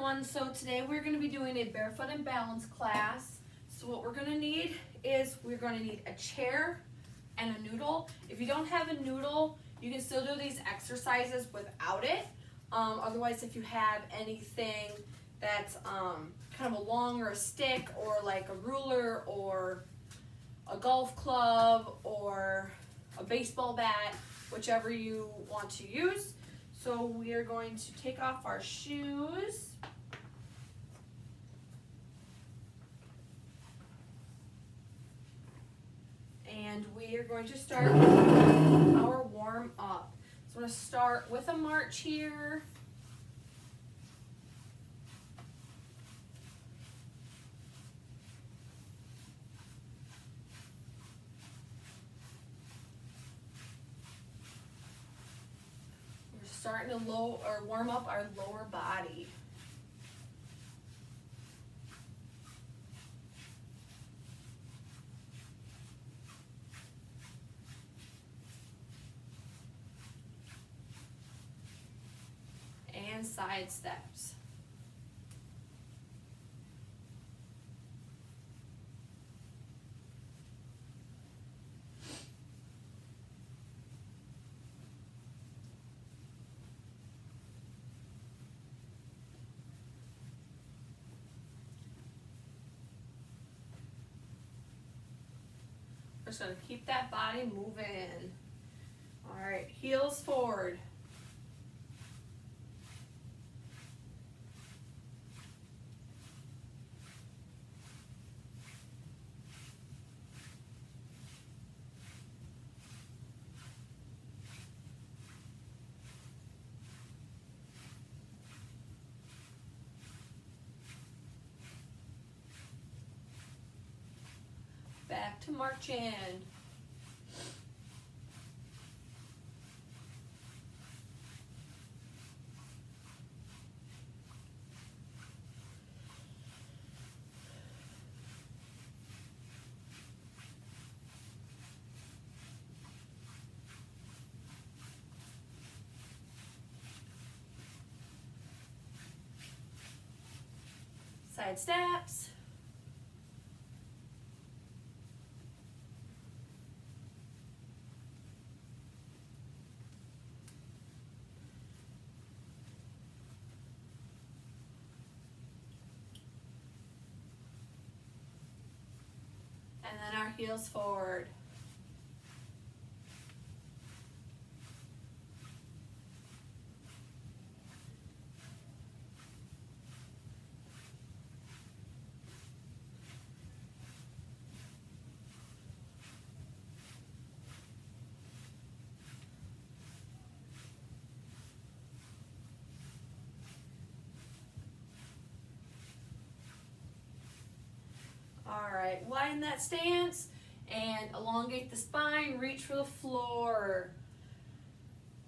everyone, so today we're going to be doing a barefoot and balance class. So what we're going to need is we're going to need a chair and a noodle. If you don't have a noodle, you can still do these exercises without it. Otherwise, if you have anything that's kind of a long or a stick or like a ruler or a golf club or a baseball bat, whichever you want to use. So we are going to take off our shoes. And we are going to start our warm up. So we're going to start with a march here. Starting to warm up our lower body. And side steps. Just gonna keep that body moving. All right, heels forward. Back to marching. Side steps. And then our heels forward. All right, widen that stance and elongate the spine, reach for the floor.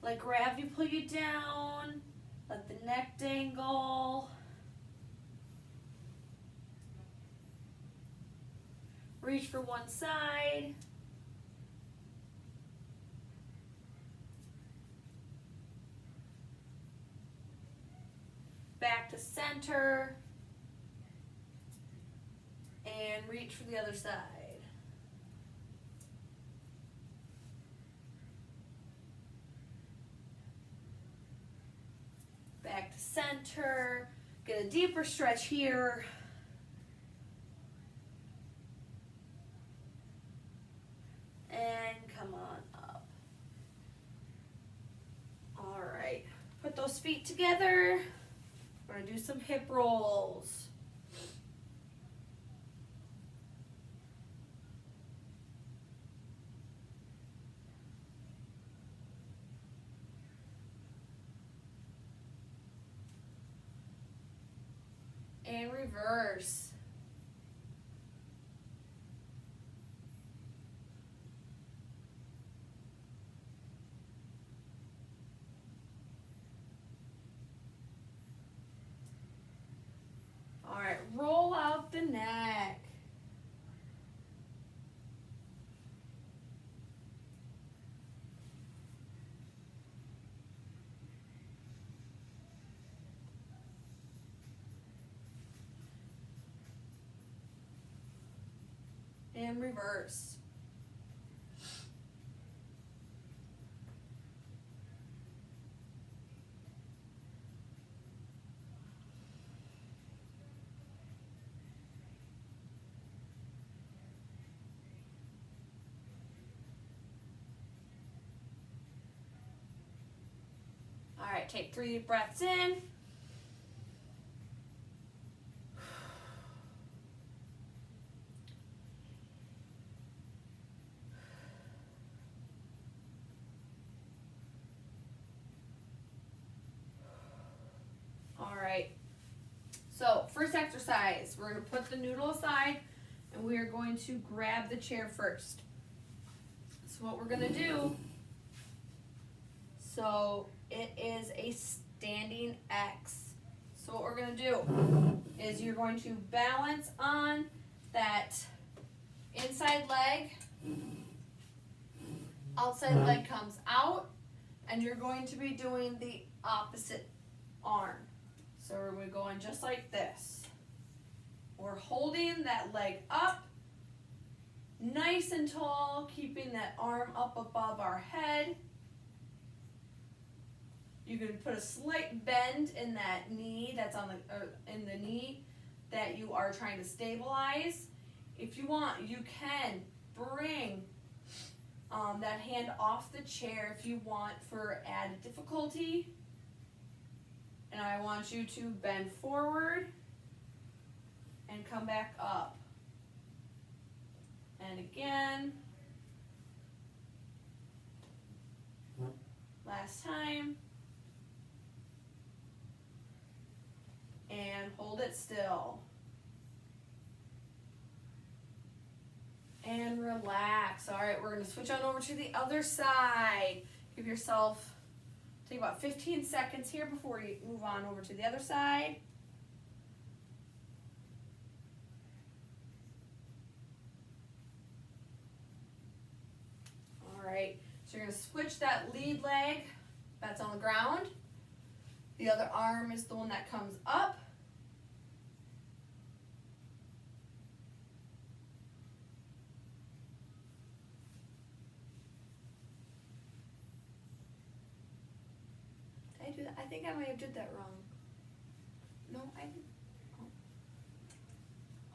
Let gravity pull you down, let the neck dangle. Reach for one side. Back to center. And reach for the other side. Back to center. Get a deeper stretch here. And come on up. All right. Put those feet together. We're going to do some hip rolls. And reverse. All right, roll out the neck. in reverse. All right, take 3 deep breaths in. All right, so first exercise, we're going to put the noodle aside and we are going to grab the chair first. So what we're going to do, so it is a standing X. So what we're going to do is you're going to balance on that inside leg, outside leg comes out, and you're going to be doing the opposite arm. So we're going just like this. We're holding that leg up, nice and tall, keeping that arm up above our head. You can put a slight bend in that knee that's on in the knee that you are trying to stabilize. If you want, you can bring that hand off the chair if you want for added difficulty. And I want you to bend forward and come back up. And again. Last time. And hold it still. And relax. All right, we're going to switch on over to the other side. Give yourself, take about 15 seconds here before you move on over to the other side. All right, so you're going to switch that lead leg that's on the ground. The other arm is the one that comes up. Did I do that? I think I might have did that wrong. No, I didn't.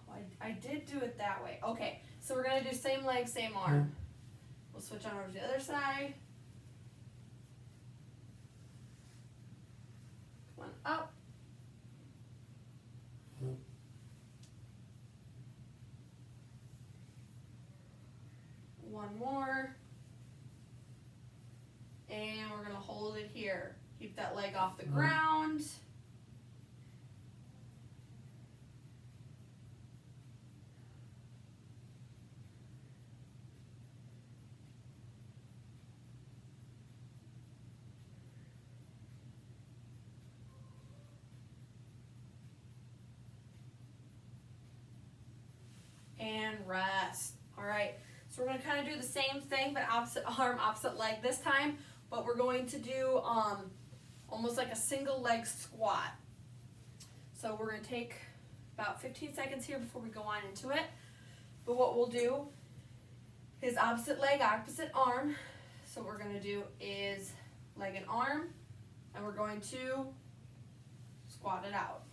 Oh, I did do it that way. Okay, so we're going to do same leg, same arm. We'll switch on over to the other side. One up. One more. And we're going to hold it here. Keep that leg off the ground. And rest. All right, so we're going to kind of do the same thing, but opposite arm, opposite leg this time, but we're going to do almost like a single leg squat. So we're going to take about 15 seconds here before we go on into it. But what we'll do is opposite leg, opposite arm. So what we're going to do is leg and arm, and we're going to squat it out.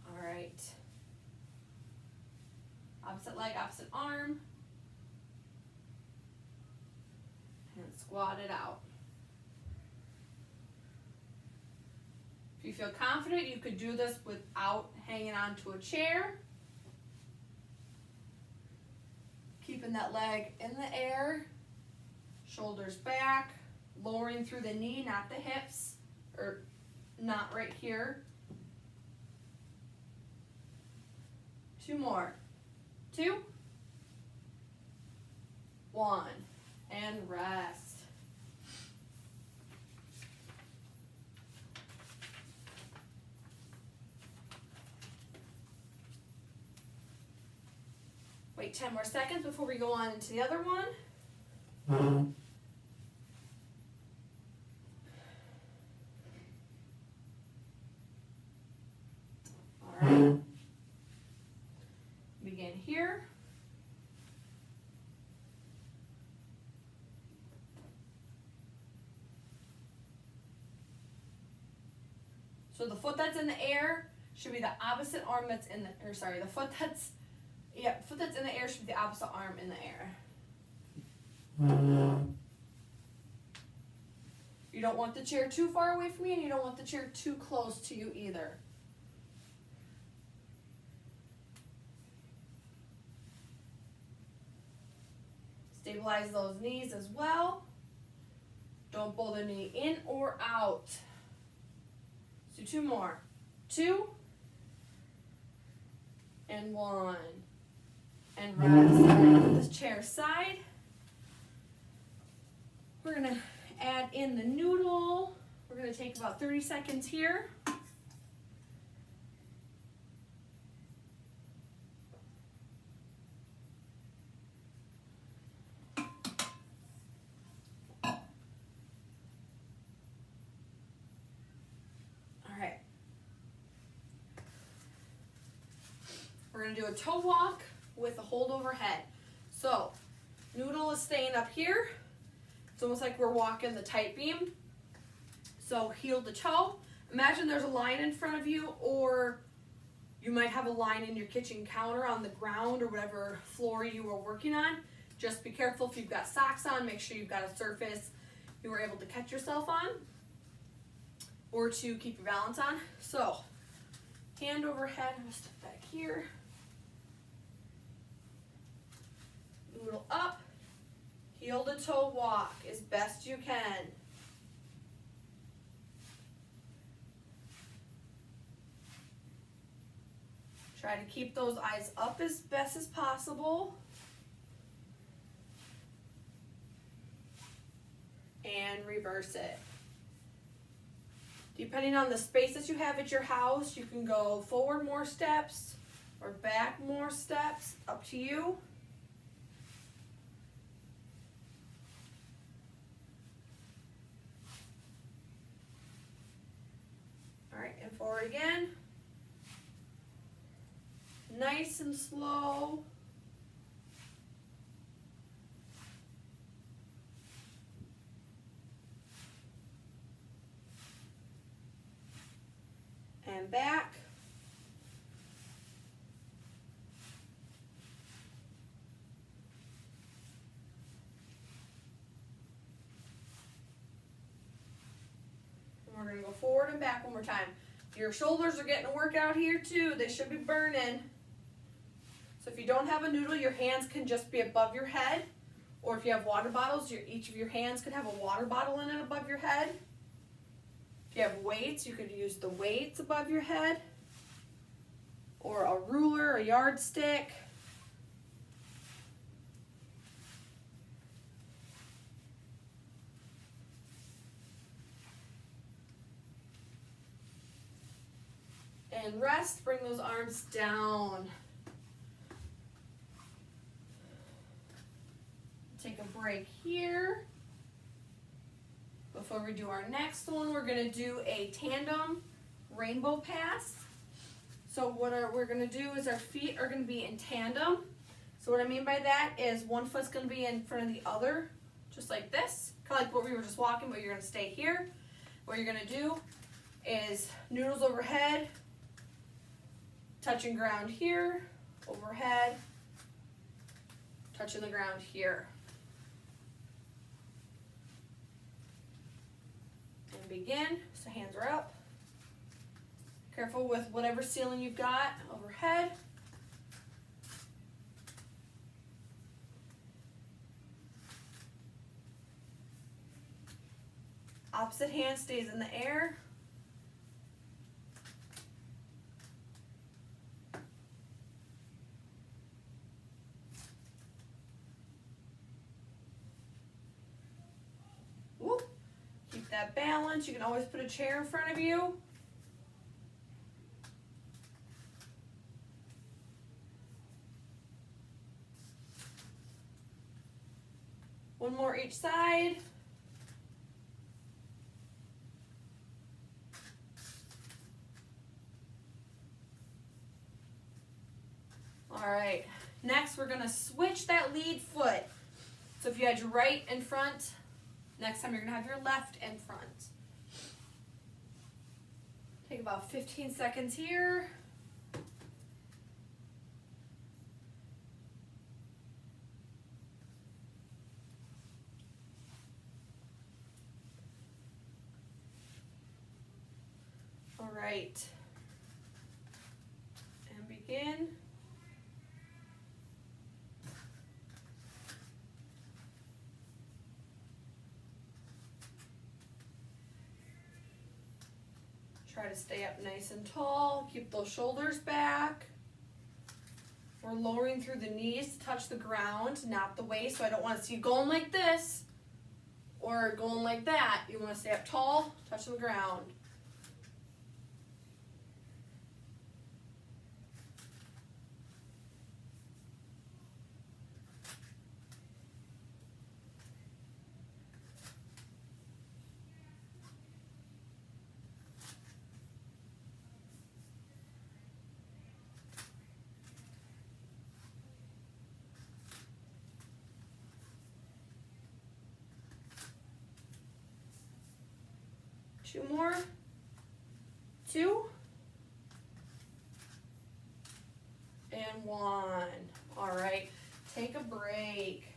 All right. Opposite leg, opposite arm, and squat it out. If you feel confident, you could do this without hanging onto a chair. Keeping that leg in the air, shoulders back, lowering through the knee, not the hips, or not right here. 2 more. 2, 1, and rest. Wait 10 more seconds before we go on into the other one. All right. So the foot that's in the air should be the opposite arm that's in the, or sorry, the foot that's, yeah, foot that's in the air should be the opposite arm in the air. You don't want the chair too far away from you, and you don't want the chair too close to you either. Stabilize those knees as well. Don't pull the knee in or out. So 2 more. 2 and 1. And rest. This chair side. We're gonna add in the noodle. We're gonna take about 30 seconds here. We're going to do a toe walk with a hold overhead. So, noodle is staying up here. It's almost like we're walking the tight beam. So, heel to toe. Imagine there's a line in front of you, or you might have a line in your kitchen counter on the ground or whatever floor you are working on. Just be careful if you've got socks on. Make sure you've got a surface you were able to catch yourself on or to keep your balance on. So, hand overhead. I'm going to step back here. Noodle up, heel to toe walk as best you can. Try to keep those eyes up as best as possible. And reverse it. Depending on the space that you have at your house, you can go forward more steps or back more steps, up to you. All right, and forward again. Nice and slow. And back. And we're going to go forward and back one more time. Your shoulders are getting a workout here too. They should be burning. So if you don't have a noodle, your hands can just be above your head. Or if you have water bottles, each of your hands could have a water bottle in it above your head. If you have weights, you could use the weights above your head. Or a ruler, a yardstick. And rest, bring those arms down. Take a break here. Before we do our next one, we're going to do a tandem rainbow pass. So what we're going to do is our feet are going to be in tandem. So what I mean by that is one foot's going to be in front of the other, just like this. Kind of like what we were just walking, but you're going to stay here. What you're going to do is noodles overhead, touching ground here, overhead, touching the ground here. And begin, so hands are up. Careful with whatever ceiling you've got overhead. Opposite hand stays in the air. Woo. Keep that balance. You can always put a chair in front of you. One more each side. All right, next we're gonna switch that lead foot. So if you had your right in front, next time you're gonna have your left in front. Take about 15 seconds here. All right. And begin. Try to stay up nice and tall. Keep those shoulders back. We're lowering through the knees to touch the ground, not the waist. So I don't want to see you going like this or going like that. You want to stay up tall, touch the ground. Two more. 2 and 1. All right, take a break.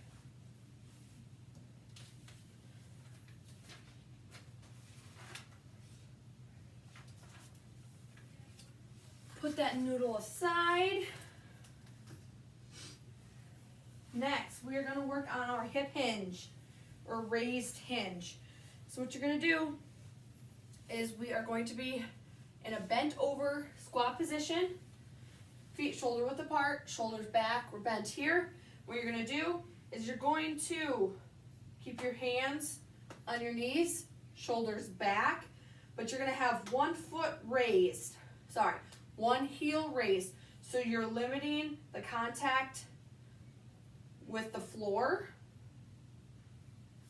Put that noodle aside. Next, we are going to work on our hip hinge or raised hinge. So what you're going to do is we are going to be in a bent over squat position, feet shoulder width apart, shoulders back, we're bent here. What you're going to do is you're going to keep your hands on your knees, shoulders back, but you're going to have one foot raised, one heel raised. So you're limiting the contact with the floor.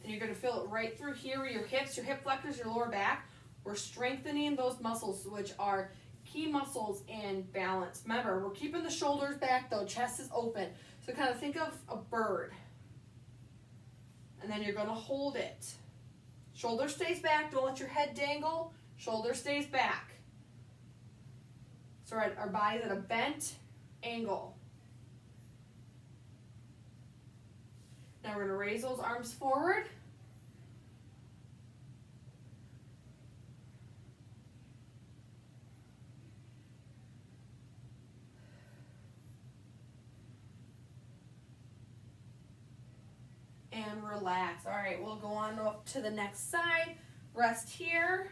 And you're going to feel it right through here where your hips, your hip flexors, your lower back. We're strengthening those muscles, which are key muscles in balance. Remember, we're keeping the shoulders back though, chest is open. So kind of think of a bird. And then you're going to hold it. Shoulder stays back, don't let your head dangle. Shoulder stays back. So our body's at a bent angle. Now we're going to raise those arms forward. And relax. All right, we'll go on up to the next side. Rest here.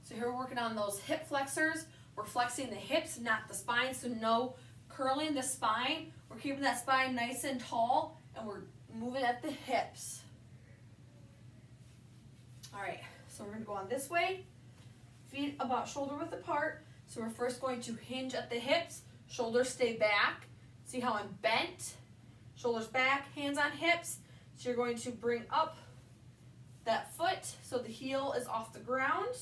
So here we're working on those hip flexors. We're flexing the hips, not the spine, so no curling the spine. We're keeping that spine nice and tall, and we're moving at the hips. All right, so we're going to go on this way. Feet about shoulder width apart. So we're first going to hinge at the hips. Shoulders stay back. See how I'm bent? Shoulders back, hands on hips. So you're going to bring up that foot so the heel is off the ground.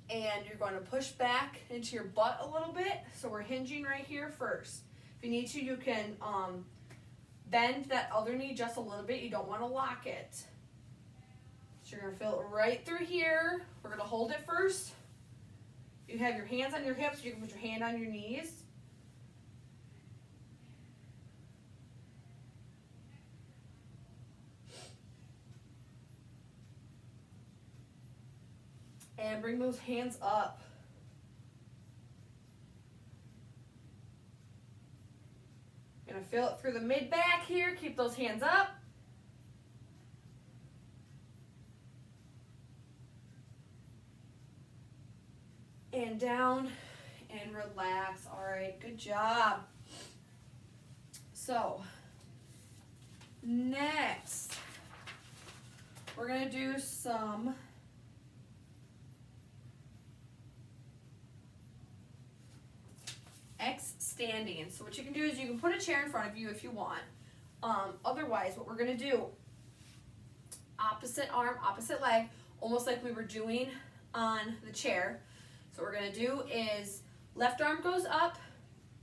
And you're going to push back into your butt a little bit. So we're hinging right here first. If you need to, you can bend that other knee just a little bit. You don't want to lock it. So you're going to feel it right through here. We're going to hold it first. You have your hands on your hips. You can put your hand on your knees. And bring those hands up. You're going to feel it through the mid-back here. Keep those hands up. And down and relax. All right, good job. So, next, we're going to do some X standing. So what you can do is you can put a chair in front of you if you want. Otherwise, what we're going to do, opposite arm, opposite leg, almost like we were doing on the chair. So what we're going to do is Left arm goes up.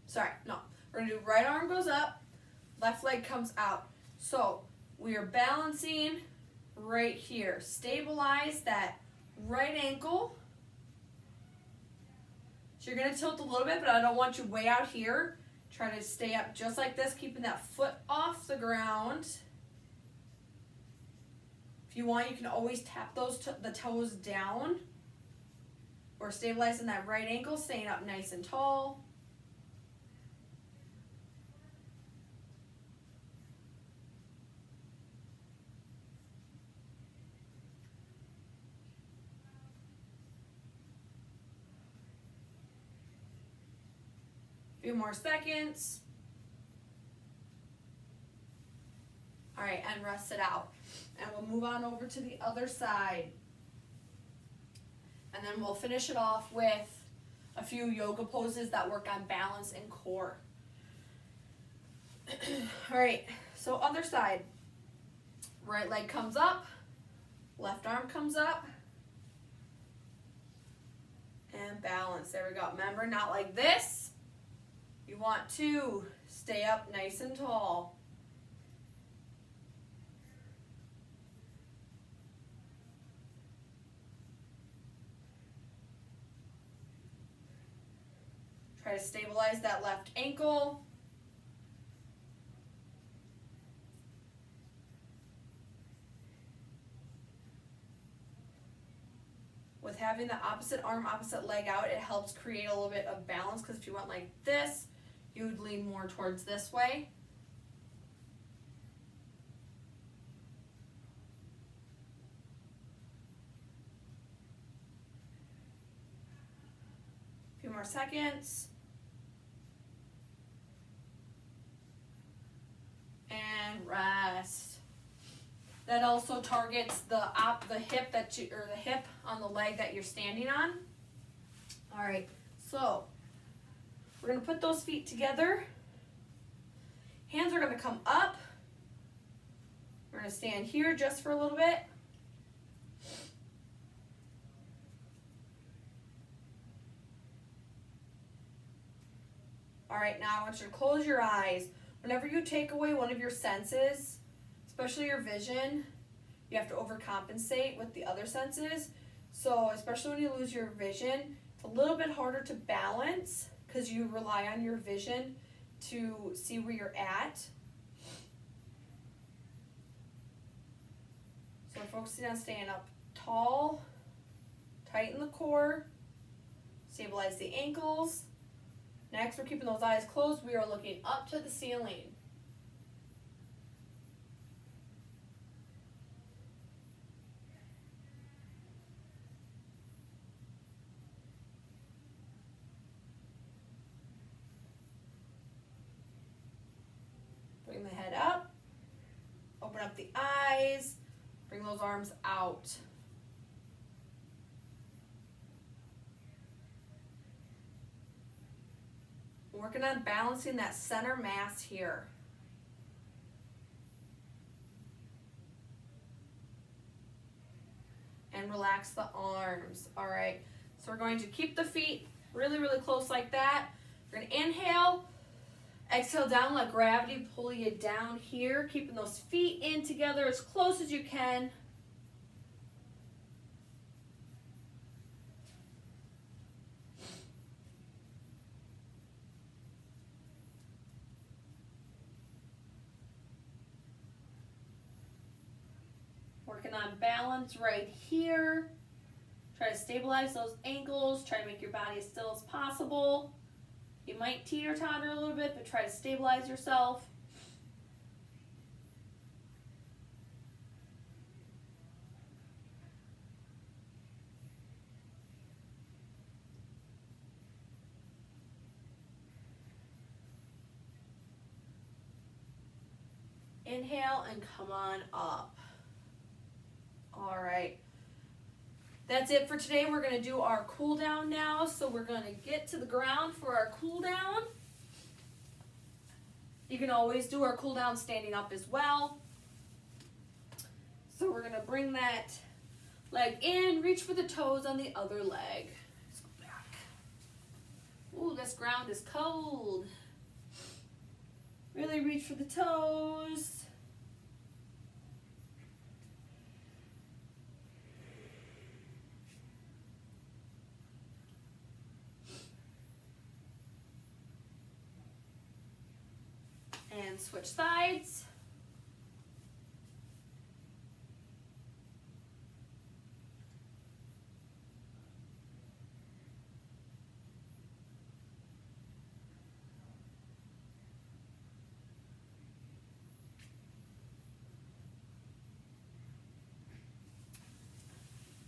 Sorry, no. We're gonna do right arm goes up, left leg comes out. So we are balancing right here. Stabilize that right ankle. So you're gonna tilt a little bit, but I don't want you way out here. Try to stay up just like this, keeping that foot off the ground. If you want, you can always tap the toes down. Or stabilizing that right ankle, staying up nice and tall. Few more seconds. All right, and rest it out. And we'll move on over to the other side. And then we'll finish it off with a few yoga poses that work on balance and core. All right, so other side. Right leg comes up, left arm comes up, and balance. There we go. Remember, not like this. You want to stay up nice and tall. Try to stabilize that left ankle. With having the opposite arm, opposite leg out, it helps create a little bit of balance, because if you went like this, you would lean more towards this way. A few more seconds. And rest. That also targets the hip the hip on the leg that you're standing on. All right, so we're gonna put those feet together. Hands are gonna come up. We're gonna stand here just for a little bit. All right, now I want you to close your eyes. Whenever you take away one of your senses, especially your vision, you have to overcompensate with the other senses. So especially when you lose your vision, it's a little bit harder to balance because you rely on your vision to see where you're at. So we're focusing on staying up tall, tighten the core, stabilize the ankles. Next, we're keeping those eyes closed. We are looking up to the ceiling. Bring the head up, open up the eyes, bring those arms out. Working on balancing that center mass here. And relax the arms. All right, so we're going to keep the feet really, really close like that. We're gonna inhale, exhale down, let gravity pull you down here, keeping those feet in together as close as you can. Working on balance right here. Try to stabilize those ankles. Try to make your body as still as possible. You might teeter-totter a little bit, but try to stabilize yourself. Inhale and come on up. All right. That's it for today. We're going to do our cool down now. So we're going to get to the ground for our cool down. You can always do our cool down standing up as well. So we're going to bring that leg in, reach for the toes on the other leg. Let's go back. Ooh, this ground is cold. Really reach for the toes. And switch sides.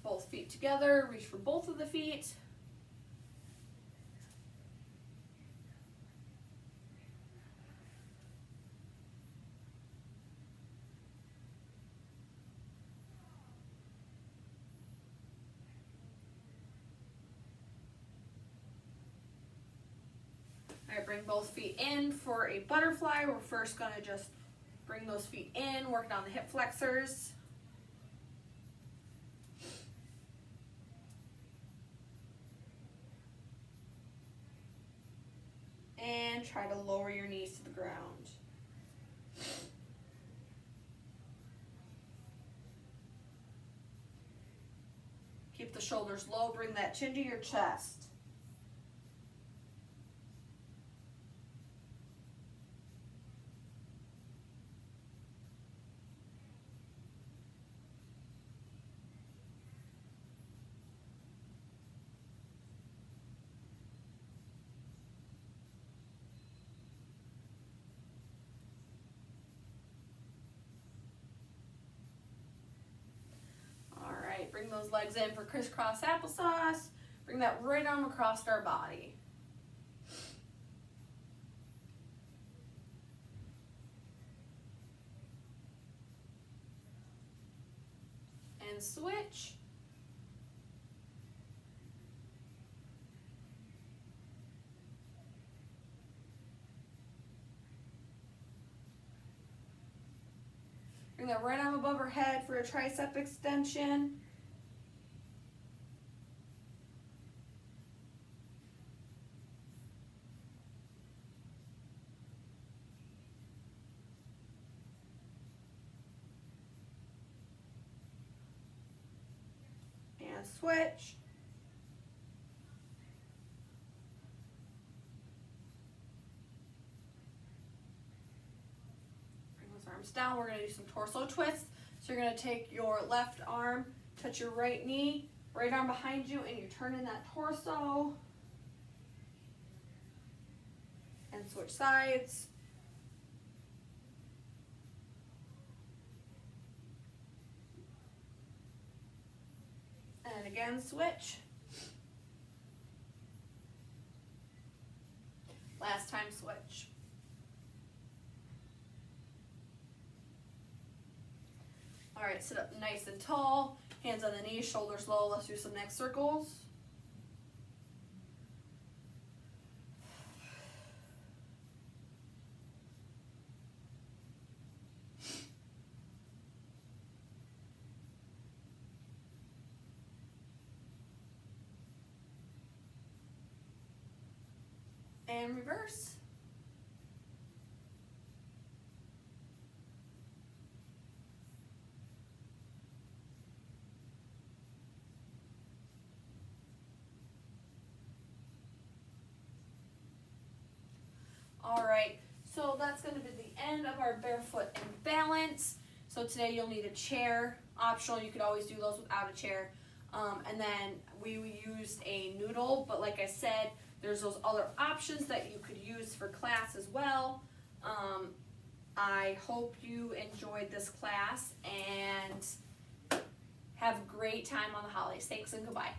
Both feet together, reach for both of the feet. All right, bring both feet in for a butterfly. We're first gonna just bring those feet in, working on the hip flexors. And try to lower your knees to the ground. Keep the shoulders low, bring that chin to your chest. Bring those legs in for crisscross applesauce. Bring that right arm across our body. And switch. Bring that right arm above our head for a tricep extension. Switch. Bring those arms down. We're going to do some torso twists. So you're going to take your left arm, touch your right knee, right arm behind you, and you're turning that torso. And switch sides. And again, switch. Last time, switch. All right, sit up nice and tall. Hands on the knees, shoulders low. Let's do some neck circles. And reverse. All right, so that's going to be the end of our barefoot and balance. So today you'll need a chair. Optional, you could always do those without a chair. And then we used a noodle, but like I said, there's those other options that you could use for class as well. I hope you enjoyed this class and have a great time on the holidays. Thanks and goodbye.